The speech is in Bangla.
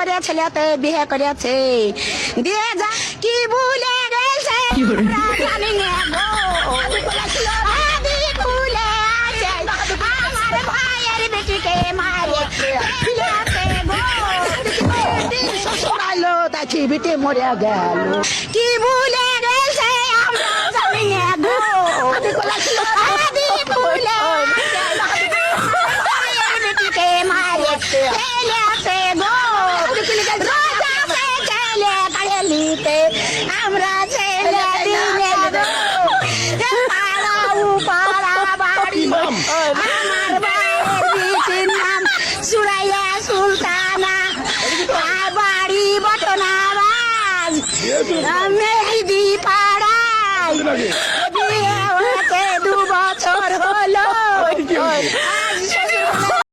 করে ছেলেতে বিয়ে করেছে দিয়ে যা কি ভুলে গেছে জানি না গো আদি ভুলে আছে আমার ভাইয়ের বেটিকে মারে ছেলেতে গো শ্বশুর আইলো দেখি বেটি মরে গেল কি ভুলে গেছে আমরা জানি না গো আদি ভুলে মারে ছেলেতে গো রাজাকে ছেলে কাড়িতে আমরা ছেলে দিলে গো পাড়াও পাড়া বাড়ি আমার বাড়ির বিটির নাম সুরাইয়া সুলতানা বাড়ি বটনাবাজ মেহেদি পাড়ায় বিয়ে হতে 2 বছর হলো